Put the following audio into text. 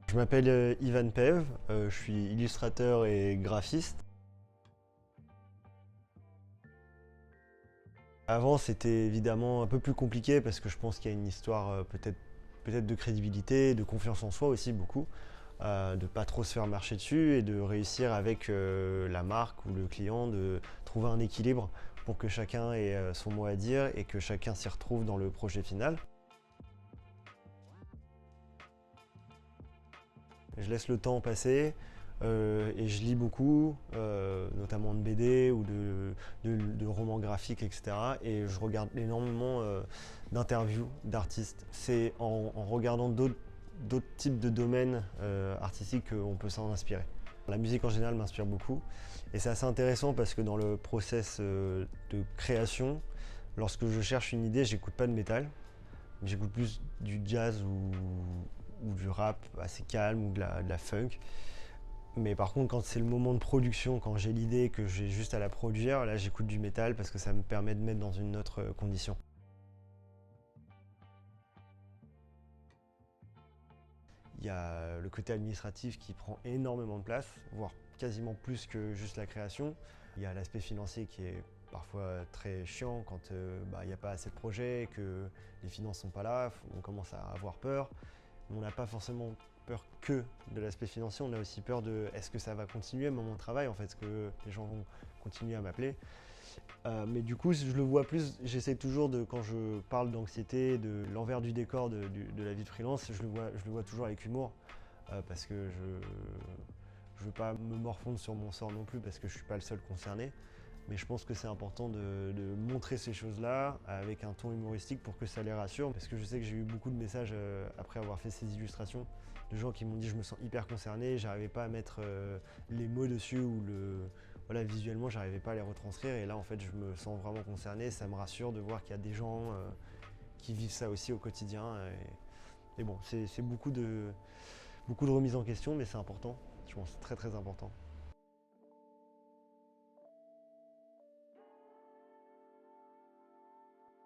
Je m'appelle Ivan Pev, je suis illustrateur et graphiste. Avant, c'était évidemment un peu plus compliqué parce que je pense qu'il y a une histoire peut-être de crédibilité, de confiance en soi aussi beaucoup, de pas trop se faire marcher dessus et de réussir avec la marque ou le client de trouver un équilibre pour que chacun ait son mot à dire et que chacun s'y retrouve dans le projet final. Je laisse le temps passer et je lis beaucoup, notamment de BD ou de romans graphiques, etc. Et je regarde énormément d'interviews d'artistes. C'est en regardant d'autres types de domaines artistiques qu'on peut s'en inspirer. La musique en général m'inspire beaucoup et c'est assez intéressant parce que dans le process de création, lorsque je cherche une idée, j'écoute pas de métal, mais j'écoute plus du jazz ou du rap assez calme ou de la funk. Mais par contre, quand c'est le moment de production, quand j'ai l'idée et que j'ai juste à la produire, là j'écoute du métal parce que ça me permet de mettre dans une autre condition. Il y a le côté administratif qui prend énormément de place, voire quasiment plus que juste la création. Il y a l'aspect financier qui est parfois très chiant quand il n'y a pas assez de projets, que les finances ne sont pas là, on commence à avoir peur. On n'a pas forcément peur que de l'aspect financier, on a aussi peur de est-ce que ça va continuer mon travail en fait, est-ce que les gens vont continuer à m'appeler. Mais du coup, je le vois plus, j'essaie toujours de, quand je parle d'anxiété, de l'envers du décor de la vie de freelance, je le vois toujours avec humour, parce que je veux pas me morfondre sur mon sort non plus, parce que je suis pas le seul concerné. Mais je pense que c'est important de montrer ces choses-là avec un ton humoristique pour que ça les rassure. Parce que je sais que j'ai eu beaucoup de messages après avoir fait ces illustrations de gens qui m'ont dit je me sens hyper concerné, j'arrivais pas à mettre les mots dessus ou voilà, visuellement j'arrivais pas à les retranscrire. Et là en fait je me sens vraiment concerné, ça me rassure de voir qu'il y a des gens qui vivent ça aussi au quotidien. Et bon, c'est beaucoup de remise en question, mais c'est important, je pense très très important.